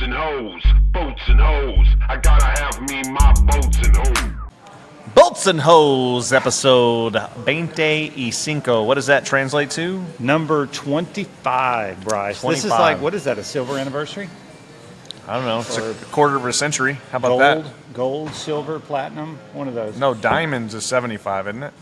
and hoes, boats and hoes. I gotta have me my boats and hoes. Bolts and Hose, episode 25. What does that translate to? Number 25, Bryce. This is 25. like, what is that, a silver anniversary? I don't know. It's Or a quarter of a century. How about that? Gold, silver, platinum, one of those. No, diamonds is 75, isn't it?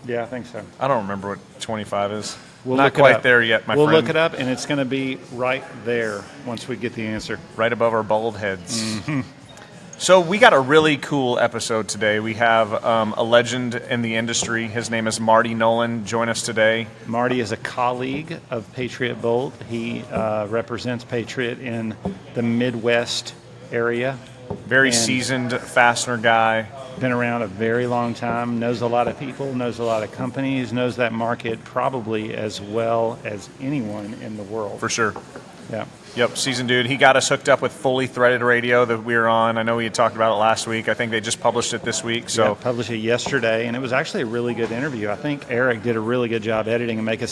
Yeah, I think so. I don't remember what 25 is. We'll Not look it quite up. there yet, my We'll friend. look it up, and it's going to be right there once we get the answer. Right above our bald heads. So we got a really cool episode today. We have a legend in the industry. His name is Marty Nolan. Join us today. Marty is a colleague of Patriot Bolt. He represents Patriot in the Midwest area. Very And- seasoned fastener guy. Been around a very long time, knows a lot of people, knows a lot of companies, knows that market probably as well as anyone in the world. For sure. Yeah. Yep, seasoned dude. He got us hooked up with Fully Threaded Radio that we were on. I know we had talked about it last week. I think they just published it this week. So Yeah, published it yesterday, and it was actually a really good interview. I think Eric did a really good job editing and make us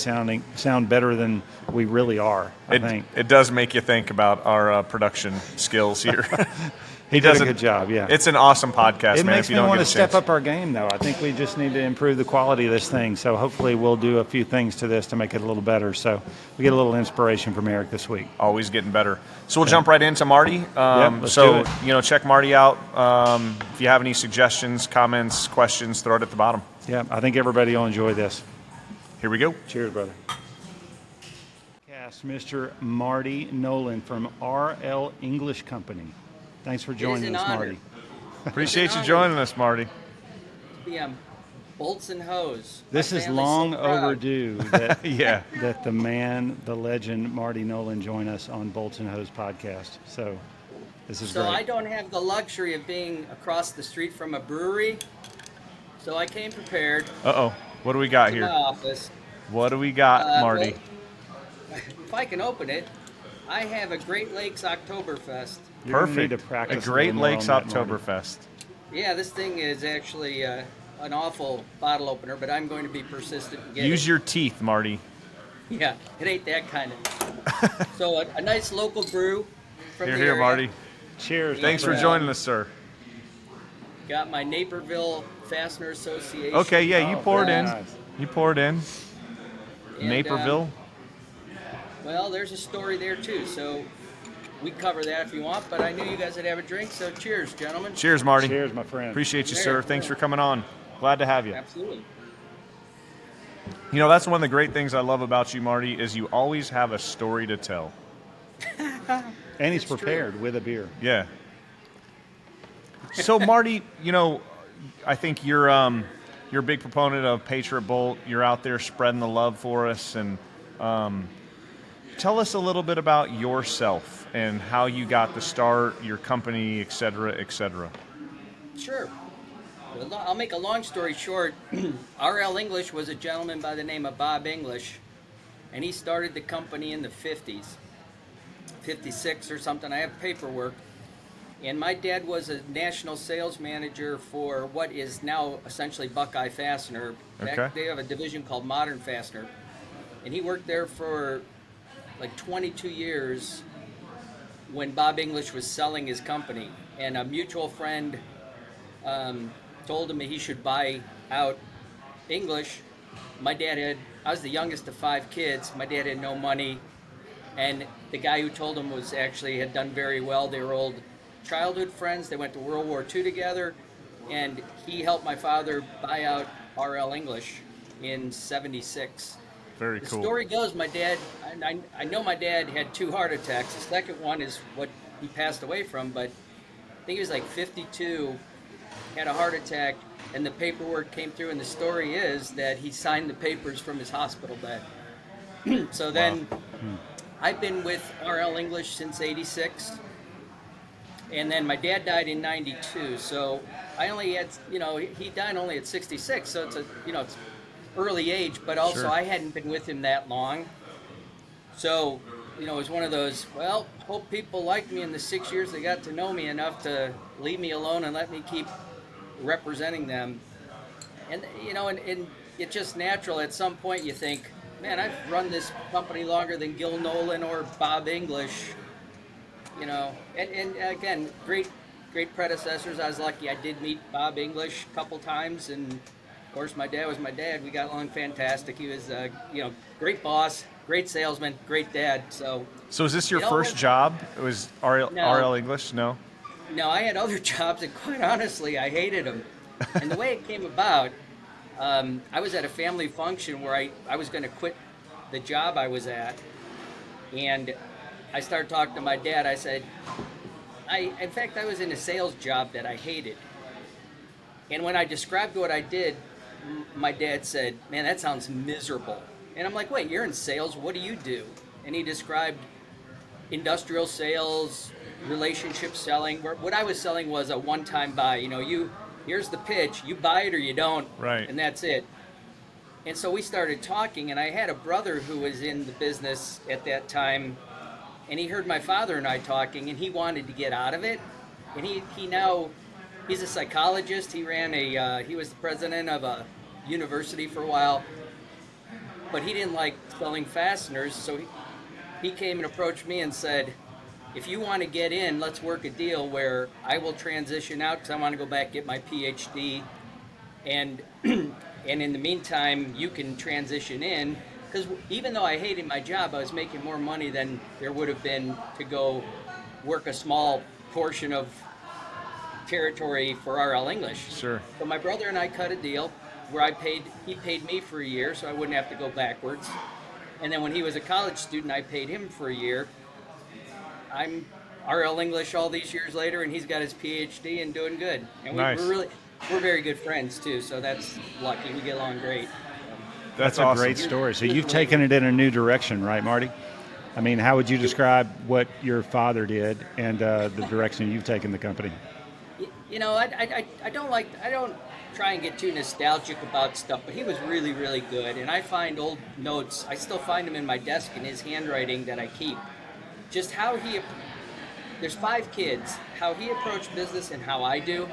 sound better than we really are, I think. it does make you think about our production skills here. He did a doesn't- good job, yeah. It's an awesome podcast, It man. makes if you me don't want get to a step chance. up our game, though. I think we just need to improve the quality of this thing. So hopefully we'll do a few things to this to make it a little better. So we get a little inspiration from Eric this week. Always getting better. So we'll jump right into Marty. Let's do it. Check Marty out. If you have any suggestions, comments, questions, throw it at the bottom. Yeah, I think everybody will enjoy this. Here we go. Cheers, brother. Mr. Marty Nolan from RL English Company. Thanks for joining an us, honor. Marty. Appreciate you joining us, Marty. The Bolts and Hose. This My is family's long so proud. overdue that, Yeah. that the man, the legend, Marty Nolan join us on Bolts and Hose podcast. So this is So great. I don't have the luxury of being across the street from a brewery. So I came prepared Uh-oh. What do we got to my here? office. What do we got, Marty? Well, if I can open it, I have a Great Lakes Oktoberfest. You're gonna need Perfect. to practice A Great little more Lakes on that, Marty. Oktoberfest. Yeah, this thing is actually an awful bottle opener, but I'm going to be persistent and get Use it. your teeth, Marty. Yeah, it ain't that kind of. So a nice local brew from Here, the here, area. Marty. Cheers. Thanks for Yeah. joining us, sir. Got my Naperville Fastener Association. Okay, yeah, you Oh, poured very in. nice. You poured in. And, Naperville. Well, there's a story there too, so we cover that if you want. But I knew you guys would have a drink, so cheers, gentlemen. Cheers, Marty. Cheers, my friend. Appreciate you, There. sir. Thanks for coming on. Glad to have you. Absolutely. You know, that's one of the great things I love about you, Marty, is you always have a story to tell. And he's It's true. prepared with a beer. Yeah. So, Marty, I think you're a big proponent of Patriot Bolt. You're out there spreading the love for us, and tell us a little bit about yourself and how you got the start, your company, et cetera, et cetera. Sure. Well, I'll make a long story short. R.L. English was a gentleman by the name of Bob English, and he started the company in the 50s, 56 or something. I have paperwork. And my dad was a national sales manager for what is now essentially Buckeye Fastener. Okay. They have a division called Modern Fastener. And he worked there for like 22 years when Bob English was selling his company. And a mutual friend told him that he should buy out English. I was the youngest of 5 kids. My dad had no money. And the guy who told him had done very well. They were old childhood friends. They went to World War II together. And he helped my father buy out R.L. English in 76. Very The cool. story goes, my dad, I know my dad had 2 heart attacks. The second one is what he passed away from, but I think he was like 52, had a heart attack, and the paperwork came through, and the story is that he signed the papers from his hospital bed. So then I've been with R.L. English since 86, and then my dad died in 92, so I only had, he died only at 66, so it's early age, but also Sure. I hadn't been with him that long. So, it was one of those, well, hope people liked me in the 6 years they got to know me enough to leave me alone and let me keep representing them. And, and it's just natural. At some point you think, man, I've run this company longer than Gil Nolan or Bob English. you know, and again, great predecessors. I was lucky. I did meet Bob English a couple times, and of course, my dad was my dad. We got along fantastic. He was, you know, great boss, great salesman, great dad. So, So is this your you know, first job? It was RL, No. RL English? No? no, I had other jobs, and quite honestly, I hated them. And the way it came about, I was at a family function where I was going to quit the job I was at, and I started talking to my dad. I said, in fact, I was in a sales job that I hated. And when I described what I did, my dad said, "Man, that sounds miserable." And I'm like, "Wait, you're in sales? What do you do?" And he described industrial sales, relationship selling. What I was selling was a one-time buy. You know, here's the pitch, you buy it or you don't, Right. and that's it. And so we started talking, and I had a brother who was in the business at that time, and he heard my father and I talking, and he wanted to get out of it. And he's a psychologist. He was the president of a university for a while, but he didn't like selling fasteners, so he came and approached me and said, "If you want to get in, let's work a deal where I will transition out because I want to go back and get my PhD, and and in the meantime, you can transition in." Because even though I hated my job, I was making more money than there would have been to go work a small portion of territory for RL English. Sure. So my brother and I cut a deal where he paid me for a year so I wouldn't have to go backwards. And then when he was a college student, I paid him for a year. I'm RL English all these years later, and he's got his PhD and doing good. And Nice. we're very good friends too, so that's lucky. We get along great. That's a awesome. great story. So you've taken it in a new direction, right, Marty? I mean, how would you describe what your father did and the direction you've taken the company? You know, I don't try and get too nostalgic about stuff, but he was really, really good. And I find old notes, I still find them in my desk in his handwriting that I keep. Just there's 5 kids, how he approached business and how I do,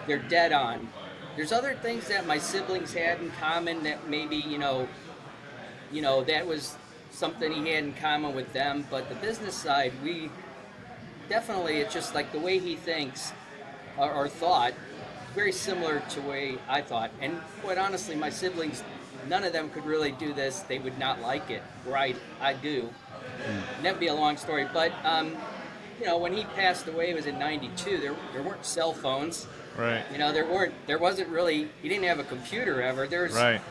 they're dead on. There's other things that my siblings had in common that maybe, you know, that was something he had in common with them. But the business side, it's just like the way he thinks or thought, very similar to the way I thought. And quite honestly, my siblings, none of them could really do this. They would not like it, where I do. And that'd be a long story. But, you know, when he passed away, it was in '92, there weren't cell phones. Right. You know, there wasn't really, he didn't have a computer ever. There's Right.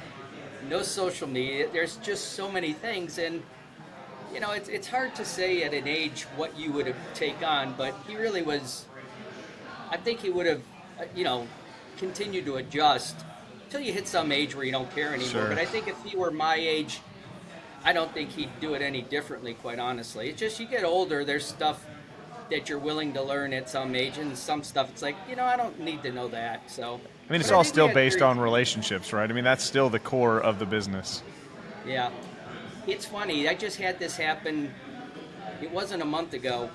no social media. There's just so many things. And, you know, it's hard to say at an age what you would take on, but he really was, I think he would have, you know, continued to adjust until you hit some age where you don't care anymore. Sure. But I think if he were my age, I don't think he'd do it any differently, quite honestly. It's just you get older, there's stuff that you're willing to learn at some age, and some stuff it's like, you know, I don't need to know that. So I mean, it's but I all think still we had based very- on relationships, right? I mean, that's still the core of the business. Yeah. It's funny, I just had this happen, it wasn't a month ago.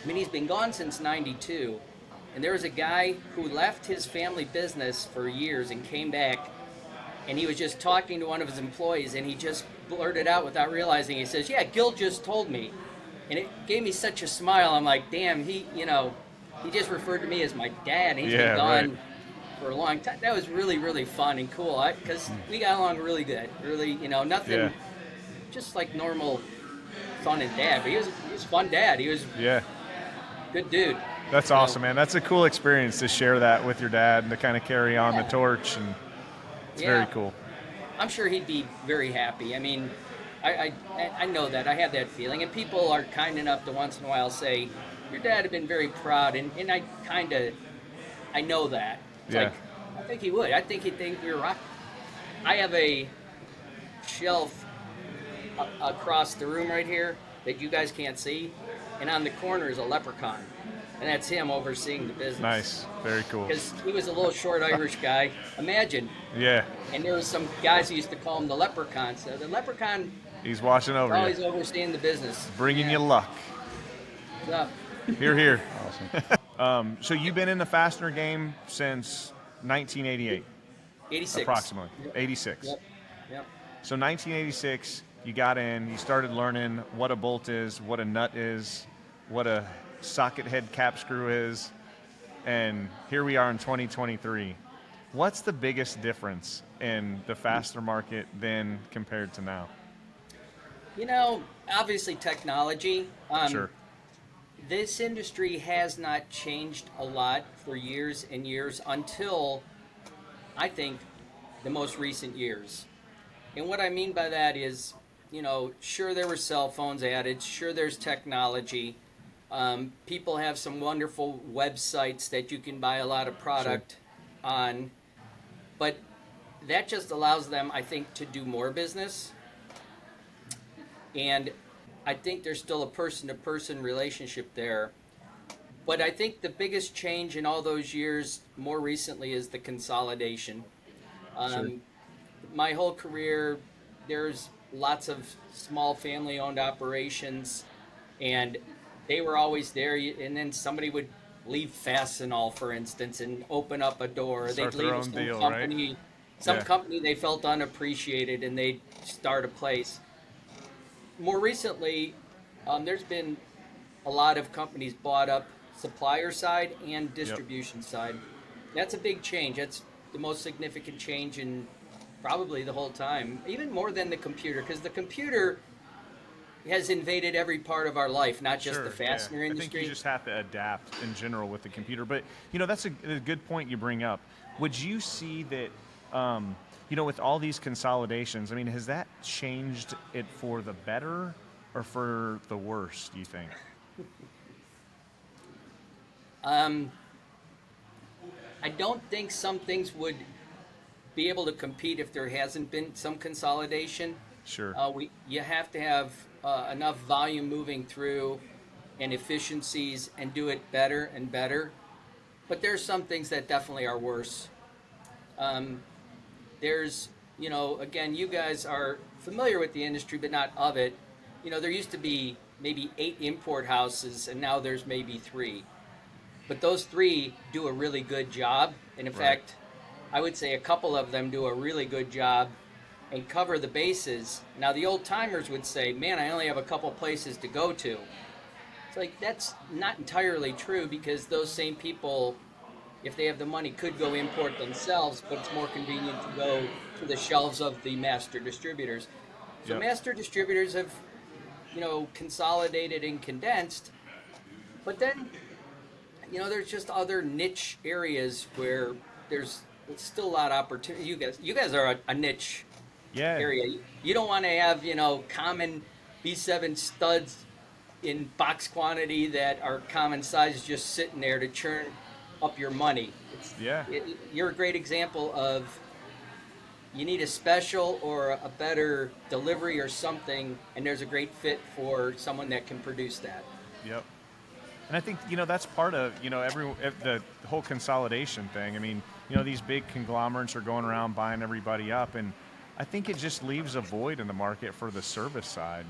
I mean, he's been gone since '92, and there was a guy who left his family business for years and came back, and he was just talking to one of his employees, and he just blurted out without realizing, he says, "Yeah, Gil just told me." And it gave me such a smile. I'm like, damn, he just referred to me as my dad, and he's Yeah, been gone right. for a long time. That was really, really fun and cool, because we got along really good. Really, you know, nothing, Yeah. just like normal son and dad. But he was a fun dad. He was a Yeah. good dude. That's So, awesome, man. That's a cool experience to share that with your dad and to kind of carry on the Yeah. torch, and it's Yeah. very cool. I'm sure he'd be very happy. I mean, I know that. I have that feeling. And people are kind enough to once in a while say, "Your dad had been very proud." And I know that. It's Yeah. like, I think he would. I think he'd think we were rock. I have a shelf across the room right here that you guys can't see. And on the corner is a leprechaun. And that's him overseeing the business. Nice. Very cool. Because he was a little short Irish guy. Imagine. Yeah. And there was some guys who used to call him the leprechaun. So the leprechaun He's watching over always you, overseeing the business. bringing you luck. So, Here, here. Awesome. So you've been in the fastener game since 1988, 86. approximately. Yep. 86. Yep. So 1986, you got in, you started learning what a bolt is, what a nut is. what a socket head cap screw is, and here we are in 2023. What's the biggest difference in the fastener market then compared to now? Obviously technology. Sure. This industry has not changed a lot for years and years until, I think, the most recent years. And what I mean by that is, sure, there were cell phones added, sure, there's technology. People have some wonderful websites that you can buy a lot of product on, but that just allows them, I think, to do more business. And I think there's still a person-to-person relationship there. But I think the biggest change in all those years more recently is the consolidation. My whole career, there's lots of small family-owned operations, and they were always there. And then somebody would leave Fastenal, for instance, and open up a door. Start They'd their leave own some deal, company, right? some Yeah. company they felt unappreciated, and they'd start a place. More recently, there's been a lot of companies bought up supplier side and distribution side. That's a big change. That's the most significant change in probably the whole time, even more than the computer, because the computer has invaded every part of our life, not just the fastener I industry. think you just have to adapt in general with the computer. But, that's a good point you bring up. Would you see that, with all these consolidations, I mean, has that changed it for the better or for the worse, do you think? I don't think some things would be able to compete if there hasn't been some consolidation. Sure. You have to have enough volume moving through and efficiencies and do it better and better. But there's some things that definitely are worse. There's, again, you guys are familiar with the industry, but not of it. There used to be maybe 8 import houses, and now there's maybe 3. But those 3 do a really good job. And in fact, I would say a couple of them do a really good job and cover the bases. Now, the old timers would say, man, I only have a couple places to go to. It's like, that's not entirely true, because those same people, if they have the money, could go import themselves, but it's more convenient to go to the shelves of the master distributors. So Yep. master distributors have, consolidated and condensed, but then, there's just other niche areas where there's still a lot of opportunity. You guys are a niche area. You don't want to have, common B7 studs in box quantity that are common size just sitting there to churn up your money. You're a great example of, you need a special or a better delivery or something, and there's a great fit for someone that can produce that. Yep. And I think, that's part of, the whole consolidation thing. I mean, these big conglomerates are going around buying everybody up, and I think it just leaves a void in the market for the service side.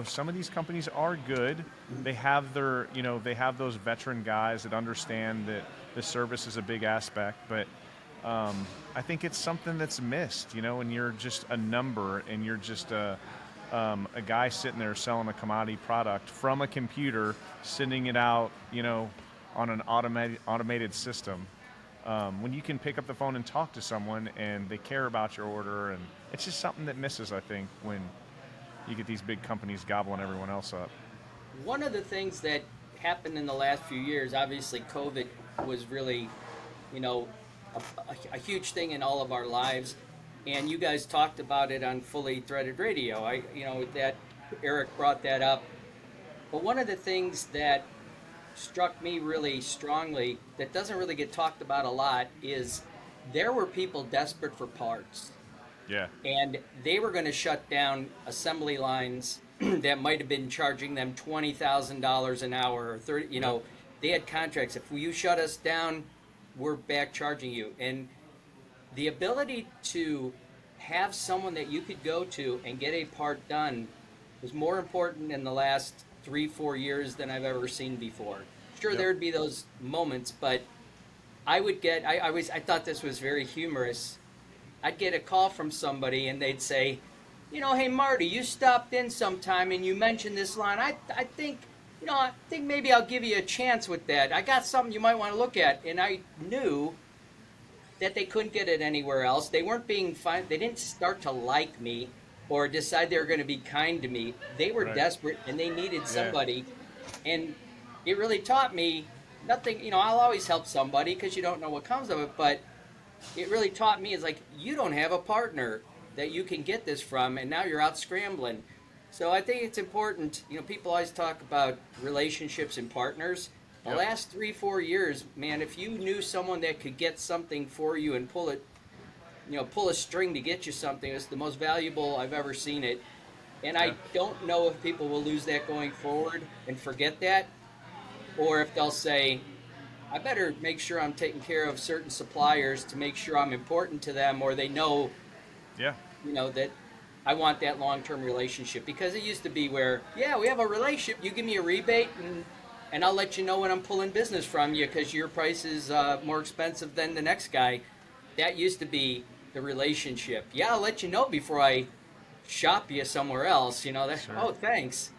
Some of these companies are good. They have they have those veteran guys that understand that the service is a big aspect, but I think it's something that's missed, when you're just a number and you're just a guy sitting there selling a commodity product from a computer, sending it out, on an automated system. When you can pick up the phone and talk to someone and they care about your order, and it's just something that misses, I think, when you get these big companies gobbling everyone else up. One of the things that happened in the last few years, obviously COVID was really, a huge thing in all of our lives. And you guys talked about it on Fully Threaded Radio. That Eric brought that up. But one of the things that struck me really strongly that doesn't really get talked about a lot is there were people desperate for parts. Yeah. And they were going to shut down assembly lines that might have been charging them $20,000 an hour or 30, they had contracts. If you shut us down, we're back charging you. And the ability to have someone that you could go to and get a part done was more important in the last 3-4 years than I've ever seen before. Sure, Yep. There'd be those moments, but I would get, I thought this was very humorous. I'd get a call from somebody and they'd say, hey Marty, you stopped in sometime and you mentioned this line. I think I think maybe I'll give you a chance with that. I got something you might want to look at. And I knew that they couldn't get it anywhere else. They weren't being fine. They didn't start to like me or decide they were going to be kind to me. They were Right. desperate and they needed Yeah. somebody. And it really taught me nothing. I'll always help somebody because you don't know what comes of it. But it really taught me is like, you don't have a partner that you can get this from. And now you're out scrambling. So I think it's important. People always talk about relationships and partners. The Yep. last 3-4 years, man, if you knew someone that could get something for you and pull a string to get you something, it's the most valuable I've ever seen it. And Yeah. I don't know if people will lose that going forward and forget that, or if they'll say, I better make sure I'm taking care of certain suppliers to make sure I'm important to them, or they know, Yeah. that I want that long-term relationship. Because it used to be where, yeah, we have a relationship, you give me a rebate and I'll let you know when I'm pulling business from you because your price is more expensive than the next guy. That used to be the relationship. Yeah, I'll let you know before I shop you somewhere else. Sure. Oh, thanks.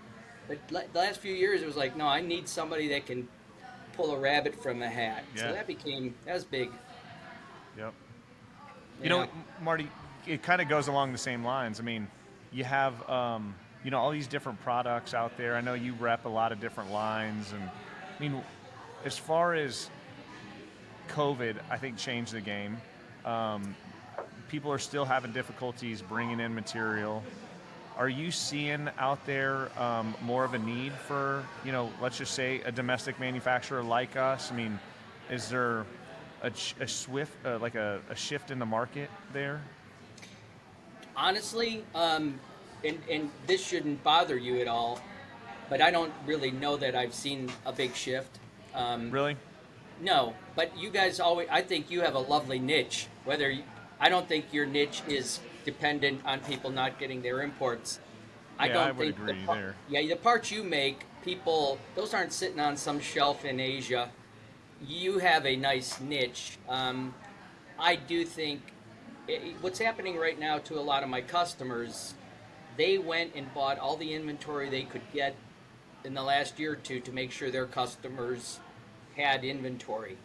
But the last few years, it was like, no, I need somebody that can pull a rabbit from a hat. Yeah. So that was big. Yep. Yeah. Marty, it kind of goes along the same lines. I mean, you have, all these different products out there. I know you rep a lot of different lines. And, I mean, as far as COVID, I think, changed the game. People are still having difficulties bringing in material. Are you seeing out there more of a need for, let's just say a domestic manufacturer like us? I mean, is there a swift, like a shift in the market there? Honestly, and this shouldn't bother you at all, but I don't really know that I've seen a big shift. Really? No, but you guys I think you have a lovely niche. I don't think your niche is dependent on people not getting their imports. Yeah, I would agree there. Yeah, the parts you make, those aren't sitting on some shelf in Asia. You have a nice niche. I do think what's happening right now to a lot of my customers, they went and bought all the inventory they could get in the last year or two to make sure their customers had inventory.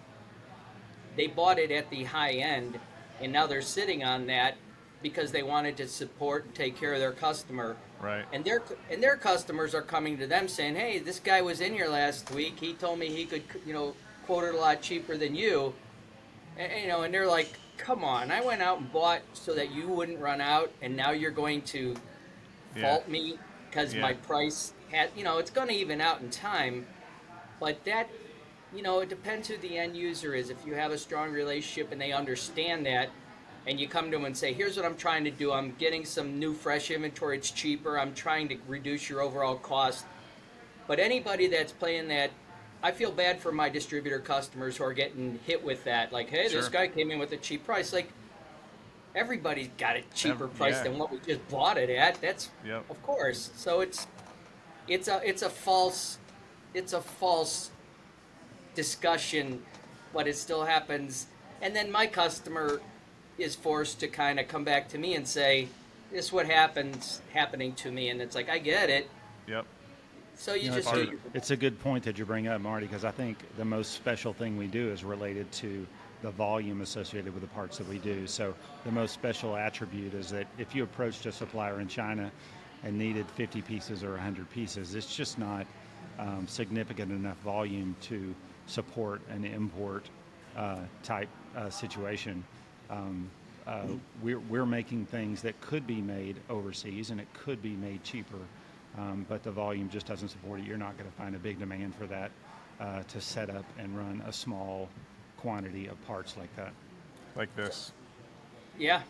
They bought it at the high end, and now they're sitting on that because they wanted to support and take care of their customer. Right. And their customers are coming to them saying, "Hey, this guy was in here last week. He told me he could, quote it a lot cheaper than you." And they're like, "Come on! I went out and bought so that you wouldn't run out, and now you're going to fault me because my price had, it's going to even out in time." But that, it depends who the end user is. If you have a strong relationship and they understand that, and you come to them and say, "Here's what I'm trying to do. I'm getting some new fresh inventory. It's cheaper. I'm trying to reduce your overall cost." But anybody that's playing that, I feel bad for my distributor customers who are getting hit with that. Like, "Hey, Sure. this guy came in with a cheap price." Like, everybody's got a cheaper price yeah. than what we just bought it at. That's Yep. of course. So it's a false discussion, but it still happens. And then my customer is forced to kind of come back to me and say, "This is what happening to me," and it's like, I get it. Yep. So you It's just do. it's a good point that you bring up, Marty, because I think the most special thing we do is related to the volume associated with the parts that we do. So the most special attribute is that if you approached a supplier in China and needed 50 pieces or 100 pieces, it's just not significant enough volume to support an import type situation. We're making things that could be made overseas and it could be made cheaper, but the volume just doesn't support it. You're not going to find a big demand for that to set up and run a small quantity of parts like that. Like this. Yeah.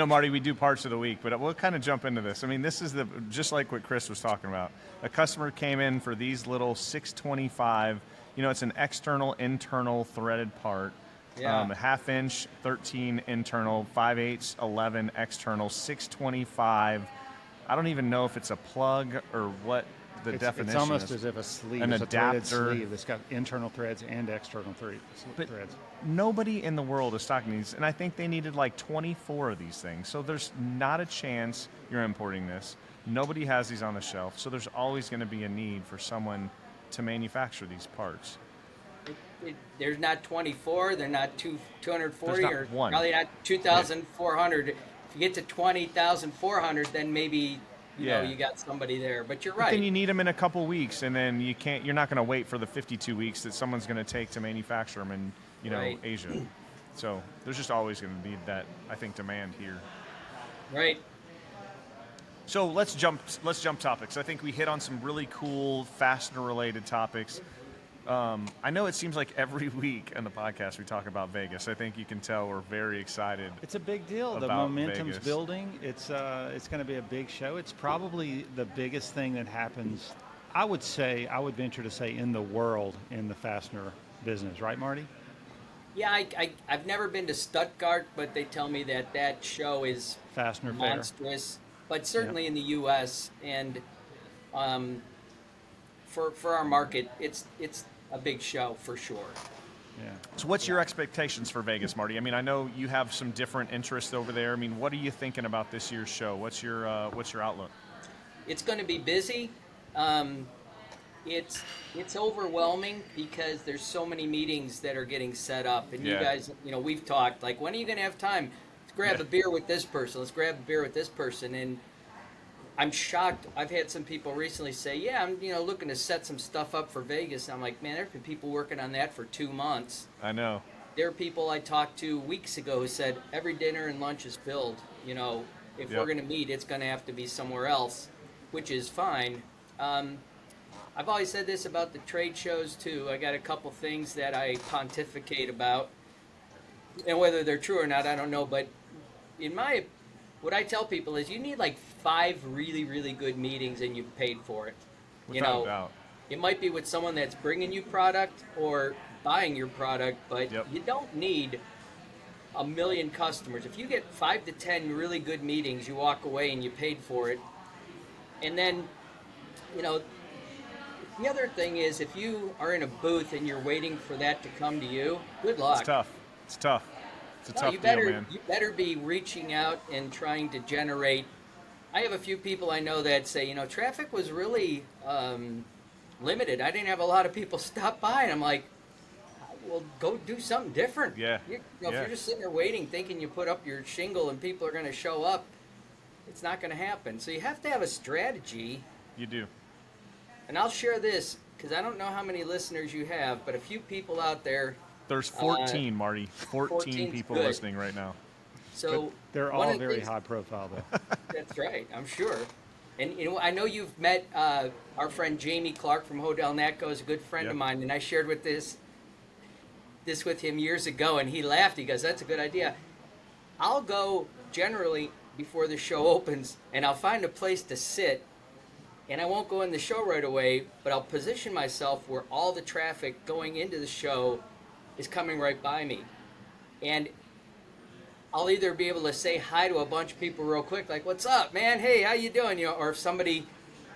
Marty, we do parts of the week, but we'll kind of jump into this. I mean, this is just like what Chris was talking about. A customer came in for these little 625. It's an external, internal threaded part. Yeah. A half inch, 13 internal, 5/8, 11 external, 625. I don't even know if it's a plug or what the definition It's almost is. as if a sleeve, An it's a threaded adapter. sleeve that's got internal threads and external But threads. nobody in the world is stocking these, and I think they needed like 24 of these things. So there's not a chance you're importing this. Nobody has these on the shelf, so there's always going to be a need for someone to manufacture these parts. There's not 24, they're not 240, There's not or one. probably not 2,400. If you get to 20,400, then maybe you know Yeah. you got somebody there. But you're But right. then you need them in a couple weeks, and then you're not going to wait for the 52 weeks that someone's going to take to manufacture them in, Right. Asia. So there's just always going to be that, I think, demand here. Right. So let's jump topics. I think we hit on some really cool fastener-related topics. I know it seems like every week on the podcast we talk about Vegas. I think you can tell we're very excited. It's a big deal. The About momentum's Vegas. building. It's going to be a big show. It's probably the biggest thing that happens, I would venture to say, in the world in the fastener business. Right, Marty? Yeah, I've never been to Stuttgart, but they tell me that show is Fastener Fair. monstrous. But certainly in the U.S. and for our market, it's a big show for sure. Yeah. So what's your expectations for Vegas, Marty? I mean, I know you have some different interests over there. I mean, what are you thinking about this year's show? What's your outlook? It's going to be busy. It's overwhelming because there's so many meetings that are getting set up, and you Yeah. guys, we've talked like, when are you going to have time? Let's grab a beer with this person. Let's grab a beer with this person, and I'm shocked. I've had some people recently say, "Yeah, I'm looking to set some stuff up for Vegas." And I'm like, "Man, there've been people working on that for 2 months." I know. There are people I talked to weeks ago who said every dinner and lunch is filled. If Yep. we're going to meet, it's going to have to be somewhere else, which is fine. I've always said this about the trade shows too. I got a couple things that I pontificate about, and whether they're true or not, I don't know. But what I tell people is you need like 5 really, really good meetings, and you've paid for it. Without a doubt. It might be with someone that's bringing you product or buying your product, but Yep. you don't need a million customers. If you get 5 to 10 really good meetings, you walk away and you paid for it. And then, the other thing is if you are in a booth and you're waiting for that to come to you, good luck. It's tough. It's tough. It's a No, tough you deal, better man. you better be reaching out and trying to generate. I have a few people I know that say, traffic was really limited. I didn't have a lot of people stop by, and I'm like, well, go do something different. Yeah. If Yeah. you're just sitting there waiting, thinking you put up your shingle and people are going to show up, it's not going to happen. So you have to have a strategy. You do. And I'll share this because I don't know how many listeners you have, but a few people out there. There's 14, Marty. 14 14's people good. listening right now. So They're one all of the very things- high profile, though. That's right, I'm sure. And I know you've met our friend Jamie Clark from Hodel Natco is a good friend Yep. of mine, and I shared with this with him years ago, and he laughed. He goes, "That's a good idea." I'll go generally before the show opens, and I'll find a place to sit, and I won't go in the show right away, but I'll position myself where all the traffic going into the show is coming right by me, and I'll either be able to say hi to a bunch of people real quick, like, "What's up, man? Hey, how you doing?" Or if somebody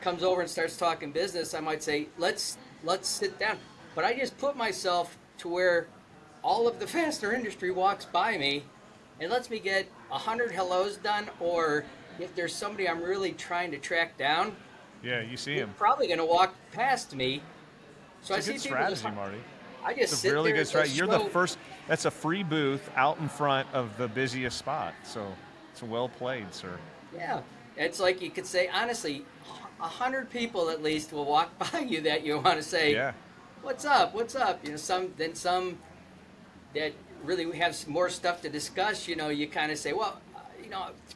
comes over and starts talking business, I might say, let's sit down. But I just put myself to where all of the fastener industry walks by me and lets me get 100 hellos done, or if there's somebody I'm really trying to track down, Yeah, you see they're him. probably going to walk past me. So It's a I good see people just, strategy, Marty. I just It's sit a really there good strategy. and You're the show- first. That's a free booth out in front of the busiest spot. So it's well played, sir. Yeah, it's like you could say, honestly, 100 people at least will walk by you that you want to say, Yeah. "What's up? What's up?" Some that really have some more stuff to discuss. You kind of say, "Well,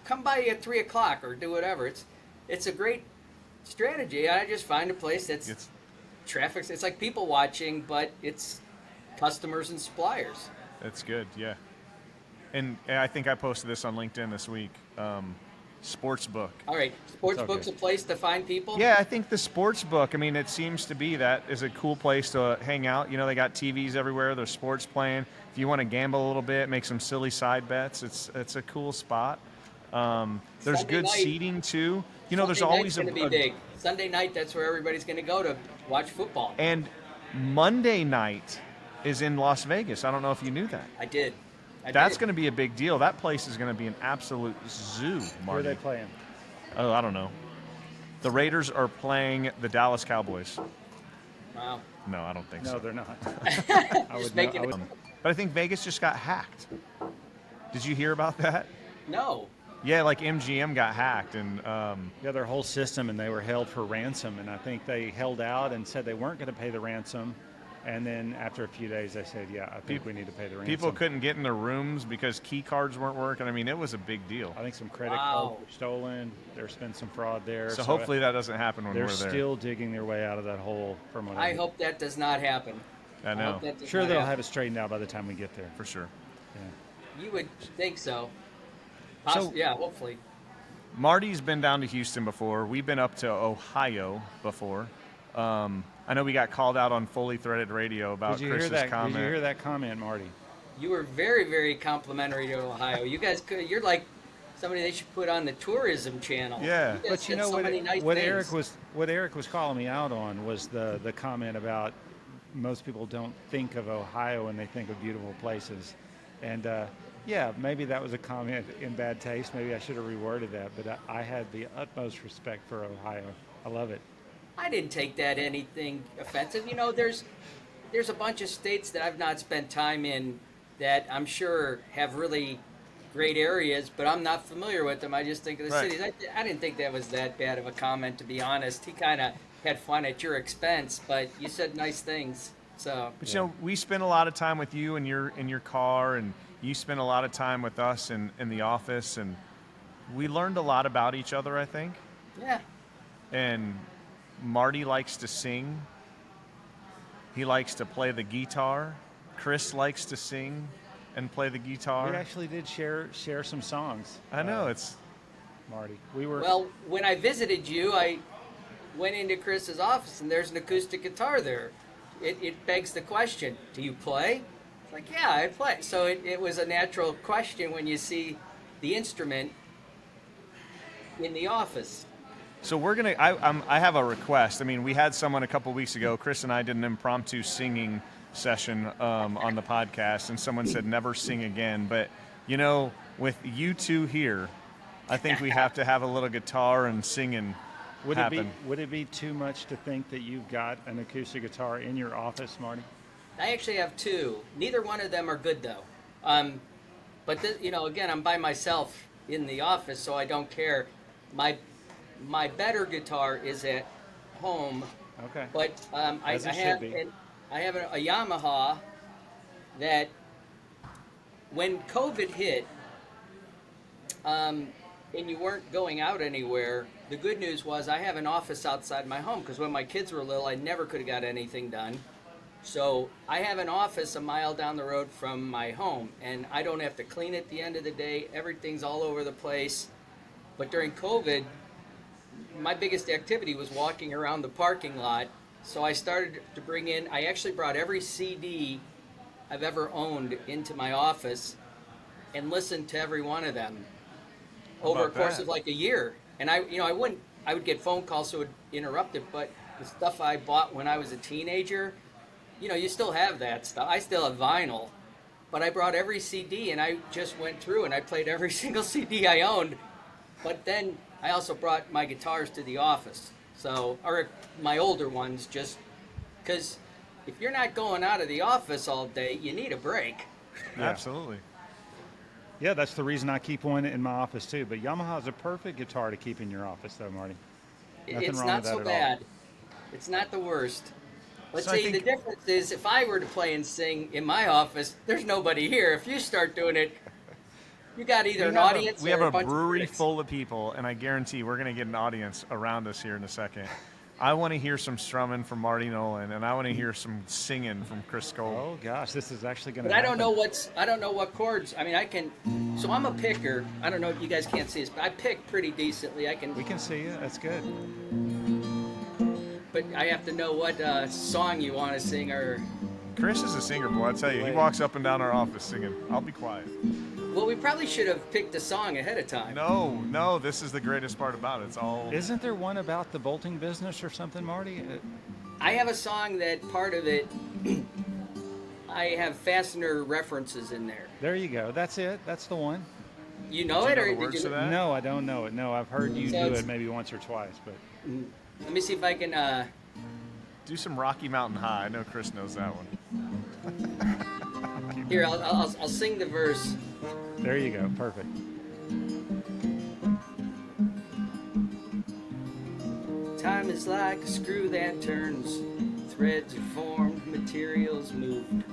come by at 3:00 or do whatever." It's a great strategy. I just find a place that's It's traffic. It's like people watching, but it's customers and suppliers. That's good, yeah. And I think I posted this on LinkedIn this week. Sports book. All right, sports okay. book's a place to find people. Yeah, I think the sports book, I mean, it seems to be that is a cool place to hang out. They got TVs everywhere. There's sports playing. If you want to gamble a little bit, make some silly side bets, it's a cool spot. There's Sunday good night- seating too. There's Sunday always night's going to be big. Sunday night, that's where everybody's going to go to watch football. And Monday night is in Las Vegas. I don't know if you knew that. I did. That's going to be a big deal. That place is going to be an absolute zoo, Where are Marty. they playing? Oh, I don't know. The Raiders are playing the Dallas Cowboys. Wow. No, I don't think No, so. they're not. Just making it. But I think Vegas just got hacked. Did you hear about that? No. Yeah, like MGM got hacked, and Yeah, their whole system, and they were held for ransom. And I think they held out and said they weren't going to pay the ransom. And then after a few days, they said, yeah, I think we need to pay the ransom. people couldn't get in their rooms because key cards weren't working. I mean, it was a big deal. I think some credit Wow. cards were stolen. There's been some fraud there. So hopefully that doesn't happen when they're we're there. still digging their way out of that hole from what I hope that does not happen. I know, hope that does Sure, not they'll happen. have it straightened out by the time we get there. for sure. Yeah. You would think so. So- Yeah, hopefully. Marty's been down to Houston before. We've been up to Ohio before. I know we got called out on Fully Threaded Radio about Did you hear Chris's that? comment. Did you hear that comment, Marty? You were very, very complimentary to Ohio. You guys you're like somebody they should put on the tourism channel. Yeah. You guys But you said know so what? many nice What things. Eric was calling me out on was the comment about most people don't think of Ohio when they think of beautiful places, and yeah, maybe that was a comment in bad taste. Maybe I should have reworded that. But I had the utmost respect for Ohio. I love it. I didn't take that anything offensive. You know, there's a bunch of states that I've not spent time in that I'm sure have really great areas, but I'm not familiar with them. I just think of the Right. cities. I didn't think that was that bad of a comment, to be honest. He kind of had fun at your expense, but you said nice things. So But you know, we spend a lot of time with you in your car, and you spend a lot of time with us in the office, and we learned a lot about each other, I think. yeah, And Marty likes to sing. He likes to play the guitar. Chris likes to sing and play the guitar. We actually did share some songs. I know it's Marty. We were well, when I visited you, I went into Chris's office, and there's an acoustic guitar there. It begs the question, do you play? It's like, yeah, I play. So it was a natural question when you see the instrument in the office. so we're gonna. I have a request. I mean, we had someone a couple weeks ago. Chris and I did an impromptu singing session on the podcast, and someone said never sing again. But you know, with you two here, I think we have to have a little guitar and singing happen. Would it be too much to think that you've got an acoustic guitar in your office, Marty? I actually have two. Neither one of them are good, though. But you know, again, I'm by myself in the office, so I don't care. My better guitar is at home, Okay. but I As it should have be. I have a Yamaha that when COVID hit, and you weren't going out anywhere, the good news was I have an office outside my home, because when my kids were little, I never could have got anything done. So I have an office a mile down the road from my home, and I don't have to clean it at the end of the day. Everything's all over the place. But during COVID, my biggest activity was walking around the parking lot. So I started to bring in, I actually brought every CD I've ever owned into my office and listened to every one of them over a about course that? of like a year. And I would get phone calls, so it would interrupt it, but the stuff I bought when I was a teenager, you know, you still have that stuff. I still have vinyl, but I brought every CD and I just went through and I played every single CD I owned. But then I also brought my guitars to the office, or my older ones, just because if you're not going out of the office all day, you need a break. Absolutely. Yeah, that's the reason I keep one in my office too. But Yamaha's a perfect guitar to keep in your office, though, Marty. Nothing It's wrong not with that so at all. bad. It's not the worst. Let's So I say the think- difference is if I were to play and sing in my office, there's nobody here. If you start doing it, you got either an audience We or have a bunch brewery of critics. full of people, and I guarantee we're going to get an audience around us here in a second. I want to hear some strumming from Marty Nolan, and I want to hear some singing from Chris Cole. Oh gosh, this is actually going to. But I don't know what chords. I mean, I can. So I'm a picker. I don't know if you guys can't see this, but I pick pretty decently. We can see you. That's good. But I have to know what song you want to sing, or Chris is a singer, boy. I tell you, he walks up and down our office singing. I'll be quiet. well, we probably should have picked a song ahead of time. No, this is the greatest part about it. It's all. Isn't there one about the bolting business or something, Marty? I have a song that part of it, I have fastener references in there. There you go. That's it. That's the one. You know Do you it, know or the did words you? to that? No, I don't know it. No, I've heard you So do it's- it maybe once or twice, but Let me see if I can. Do some Rocky Mountain High. I know Chris knows that one. Here, I'll sing the verse. there you go. Perfect. Time is like a screw that turns. Threads are formed, materials moved.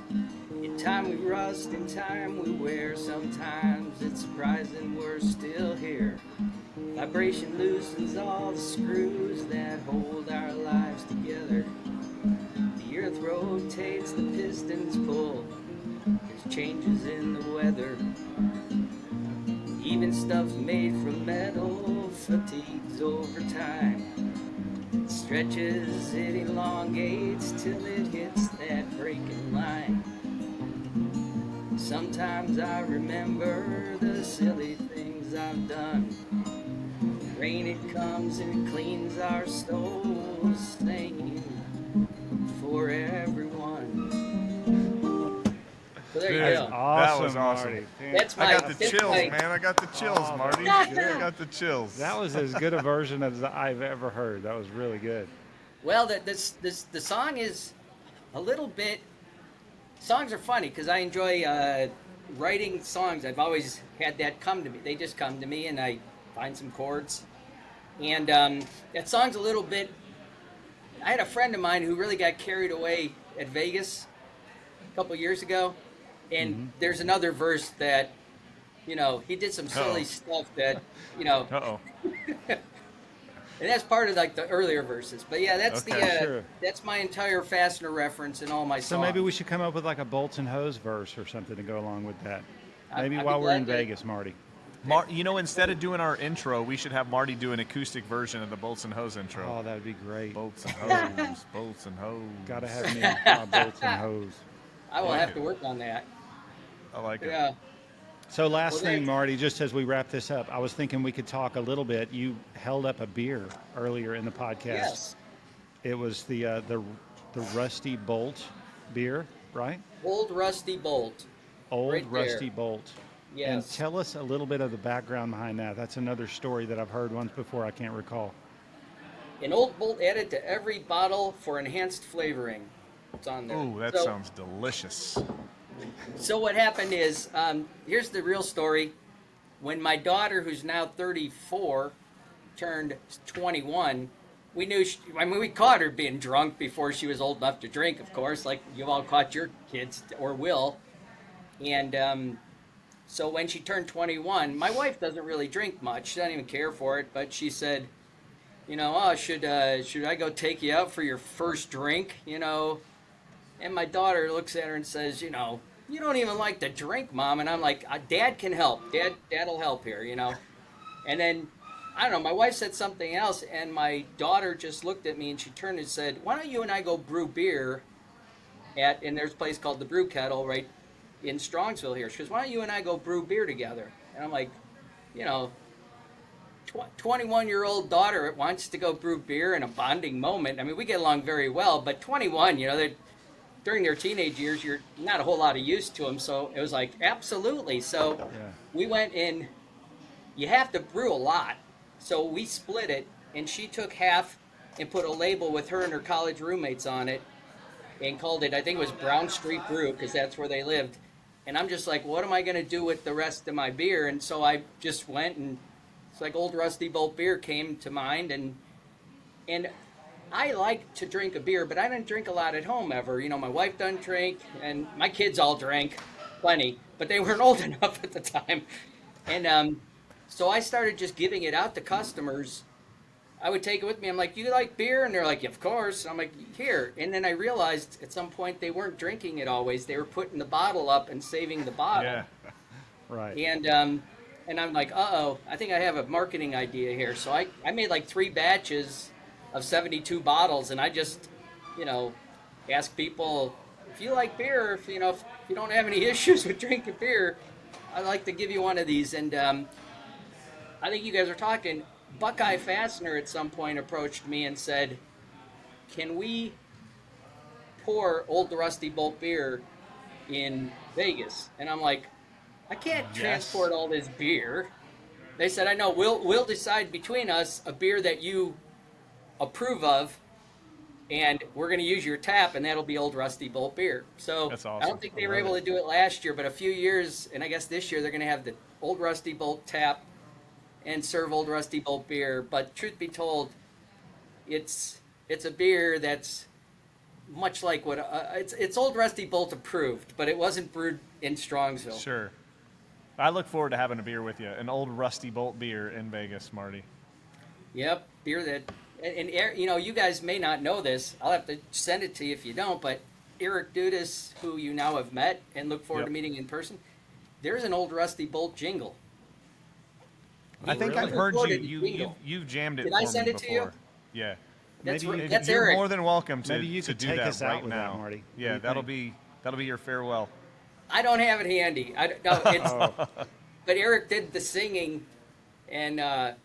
In time we rust, in time we wear. Sometimes it's surprising we're still here. Vibration loosens all the screws that hold our lives together. The earth rotates, the pistons pull. There's changes in the weather. Even stuff made from metal fatigues over time. It stretches, it elongates till it hits that breaking line. Sometimes I remember the silly things I've done. Rain it comes and it cleans our souls, singing for everyone. So there you Dude, go. Awesome, that was awesome. Marty. That's I my. got the that's chills, my- man. I got the chills, Oh, Marty. that was I got the chills. That was as good a version as I've ever heard. That was really good. Well, the song is a little bit. Songs are funny because I enjoy writing songs. I've always had that come to me. They just come to me, and I find some chords. And that song's a little bit. I had a friend of mine who really got carried away at Vegas a couple years ago, and there's another verse that, he did some silly Uh-oh. stuff that, Uh-oh. and that's part of like the earlier verses. But yeah, that's Okay, sure. that's my entire Fastener reference in all my So songs. maybe we should come up with like a bolts and hose verse or something to go along with that. Maybe I'd be while we're in glad to. Vegas, Marty. Instead of doing our intro, we should have Marty do an acoustic version of the Bolts and Hose intro. Oh, that would be great. Bolts and hose, bolts and hose. Gotta have me my bolts and hose. I will like have it. to work on that. I like it. Yeah. So last Well, thing, there- Marty, just as we wrap this up, I was thinking we could talk a little bit. You held up a beer earlier in the podcast. Yes. It was the Rusty Bolt beer, right? Old Rusty Bolt. Old Right there. Rusty Bolt. And Yes. tell us a little bit of the background behind that. That's another story that I've heard once before. I can't recall. An old bolt added to every bottle for enhanced flavoring. It's on there. Ooh, that sounds delicious. So what happened is, here's the real story. When my daughter, who's now 34, turned 21, we knew. We caught her being drunk before she was old enough to drink, of course, like you all caught your kids or will. And so when she turned 21, my wife doesn't really drink much. She doesn't even care for it. But she said, oh, should I go take you out for your first drink? And my daughter looks at her and says, you don't even like to drink, Mom. And I'm like, Dad can help. Dad'll help here, And then, I don't know, my wife said something else, and my daughter just looked at me and she turned and said, why don't you and I go brew beer and there's a place called the Brew Kettle right in Strongsville here. She goes, why don't you and I go brew beer together? And I'm like, 21-year-old daughter wants to go brew beer in a bonding moment. I mean, we get along very well, but 21, during their teenage years, you're not a whole lot of use to them. So it was like, absolutely. So Yeah. we went in. You have to brew a lot. So we split it, and she took half and put a label with her and her college roommates on it and called it, I think it was Brown Street Brew, because that's where they lived. And I'm just like, what am I going to do with the rest of my beer? And so I just went, and it's like Old Rusty Bolt beer came to mind. And I like to drink a beer, but I don't drink a lot at home ever. My wife doesn't drink, and my kids all drank plenty, but they weren't old enough at the time. And so I started just giving it out to customers. I would take it with me. I'm like, you like beer? And they're like, yeah, of course. I'm like, here. And then I realized at some point they weren't drinking it always. They were putting the bottle up and saving the bottle. Yeah. Right. And I'm like, uh-oh, I think I have a marketing idea here. So I made like 3 batches of 72 bottles, and I just, ask people, if you like beer, if you don't have any issues with drinking beer, I'd like to give you one of these. And I think you guys are talking. Buckeye Fastener at some point approached me and said, can we pour Old Rusty Bolt beer in Vegas? And I'm like, I can't Yes. transport all this beer. They said, I know, we'll decide between us a beer that you approve of, and we're going to use your tap, and that'll be Old Rusty Bolt beer. So That's I awesome. don't think I they were love able it. to do it last year, but a few years, and I guess this year they're going to have the Old Rusty Bolt tap and serve Old Rusty Bolt beer. But truth be told, it's a beer that's much like what it's Old Rusty Bolt approved, but it wasn't brewed in Strongsville. Sure. I look forward to having a beer with you, an Old Rusty Bolt beer in Vegas, Marty. Yep, beer that, and you know, you guys may not know this. I'll have to send it to you if you don't. But Eric Dudas, who you now have met and look forward Yep. to meeting in person, there's an Old Rusty Bolt jingle. I think He I've heard you. recorded the You've jingle. jammed it Did for I send me it to before. you? Yeah. That's Maybe right- you- that's You're Eric. more than welcome to, Maybe you to could do take that us out right with that, now. Marty. What do Yeah, you that'll think? be your farewell. I don't have it handy. No, it's, Oh, but Eric did the singing, and I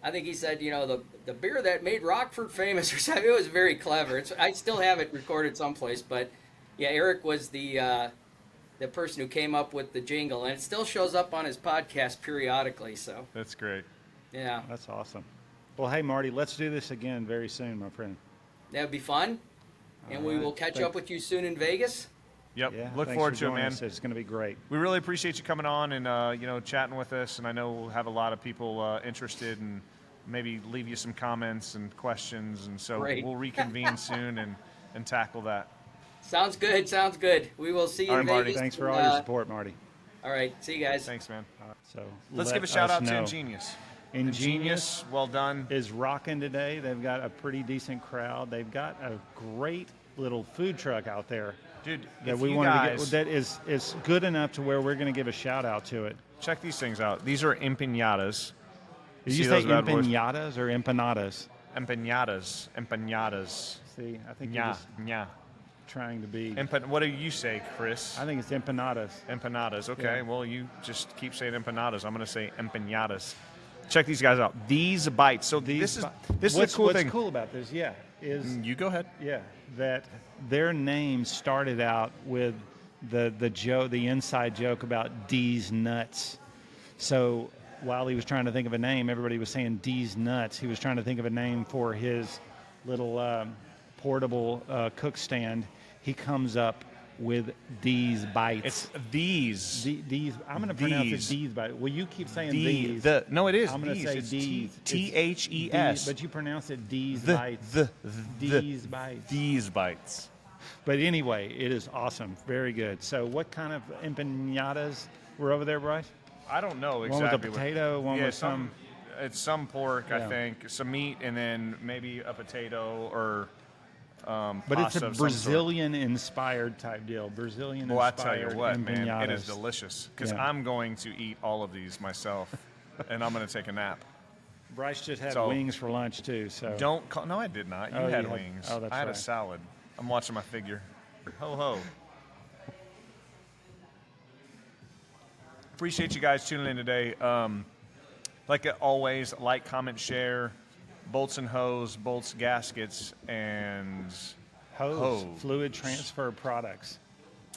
think he said, you know, the beer that made Rockford famous or something. It was very clever. I still have it recorded someplace, but yeah, Eric was the person who came up with the jingle, and it still shows up on his podcast periodically. So That's great. yeah, that's awesome. Well, hey, Marty, let's do this again very soon, my friend. that would be fun, and All we right. will catch Thanks. up with you soon in Vegas. Yep. Yeah, Look thanks forward for to it, joining man. us. It's going to be great. We really appreciate you coming on and chatting with us. And I know we'll have a lot of people interested and maybe leave you some comments and questions. And so Great. we'll reconvene soon and tackle that. Sounds good. Sounds good. We will see you All in right, Marty. Vegas. Thanks for and, all your support, Marty. All right, see you guys. Thanks, man. So Let's let give a shout us out to know. Ingenious. Ingenious well done. is rocking today. They've got a pretty decent crowd. They've got a great little food truck out there Dude, that if we you wanted guys to get. That is good enough to where we're going to give a shout out to it. check these things out. These are empanadas. Did See you say those bad boys? empanadas or empanadas? Empanadas. See, I think you're Nya, just nya. trying to be. What do you say, Chris? I think it's empanadas. Empanadas. Okay. Yeah. Well, you just keep saying empanadas. I'm going to say empanadas. Check these guys out. These bites. So this is what's, a cool what's thing. cool about this, is You go ahead. that their name started out with the joke, the inside joke about D's nuts. So while he was trying to think of a name, everybody was saying D's nuts. He was trying to think of a name for his little portable cook stand. He comes up with D's bites. It's these. D's. I'm going to pronounce it D's. D's bites. Well, you keep saying D- these. no, it is. I'm going to D's. say It's D's. T-H-E-S. D's, but you pronounce it D's bites. D's bites. These bites. But anyway, it is awesome. Very good. So what kind of empanadas were over there, Bryce? I don't know One exactly. with a potato, one with some... It's some pork, I Yeah. think, some meat, and then maybe a potato or But pasta it's a of some sort. Brazilian-inspired type deal. Well, I Brazilian-inspired tell you what, man, it empanadas. is delicious. Because Yeah. I'm going to eat all of these myself, and I'm going to take a nap. Bryce just had So- wings for lunch, too. So Don't call. No, I did not. You Oh, had you had- wings. oh, that's I had right. a salad. I'm watching my figure. Ho ho. Appreciate you guys tuning in today. Like always, like, comment, share. Bolts and hose, bolts, gaskets, and hose, Hose. fluid transfer products.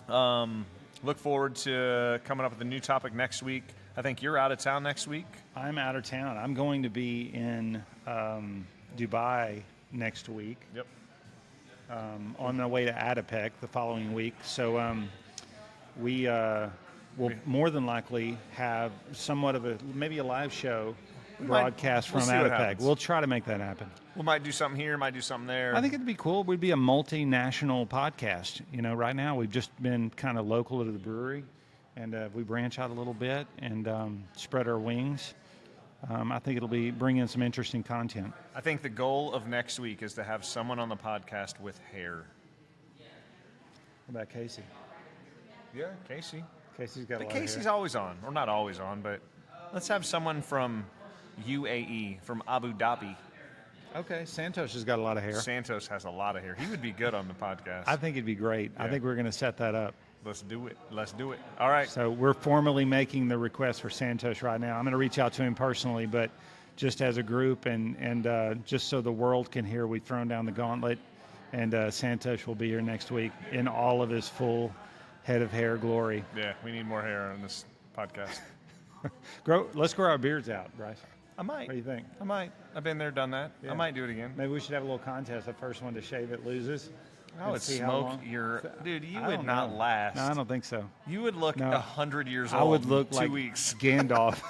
look forward to coming up with a new topic next week. I think you're out of town next week. I'm out of town. I'm going to be in Dubai next week. Yep. On the way to ADIPEC the following week. So we will more than likely have somewhat of maybe a live show broadcast we'll from see what ADIPEC. happens. We'll try to make that happen. We might do something here, might do something there. I think it'd be cool. We'd be a multinational podcast. You know, right now we've just been kind of local to the brewery, and we branch out a little bit and spread our wings. I think it'll be bring in some interesting content. I think the goal of next week is to have someone on the podcast with hair. What about Casey? Yeah, Casey. Casey's got a But lot of Casey's hair. always on, or not always on, but let's have someone from UAE, from Abu Dhabi. Okay, Santos has got a lot of hair. Santos has a lot of hair. He would be good on the podcast. I think it'd be great. I Yeah. think we're going to set that up. Let's do it. Let's do it. All right. So we're formally making the request for Santos right now. I'm going to reach out to him personally, but just as a group and just so the world can hear, we've thrown down the gauntlet, and Santos will be here next week in all of his full head of hair glory. Yeah, we need more hair on this podcast. Let's grow our beards out, Bryce. I might. What do you think? I might. I've been there, done that. Yeah. I might do it again. Maybe we should have a little contest. The first one to shave it loses. I and would see how smoke long- your dude. You I would don't not know. last. No, I don't think so. You would look No. 100 years old. I would look in 2 like weeks. Gandalf.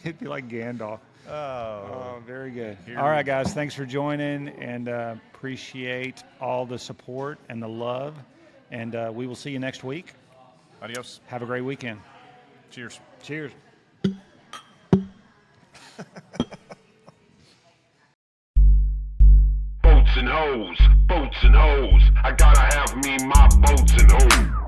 It'd be like Gandalf. Oh, Oh, very good. Here All we right, guys. Thanks for joining, and appreciate all the support and the love. And we will see you next week. adios. Have a great weekend. Cheers. Cheers. Boats and hoes, I gotta have me my boats and hoes.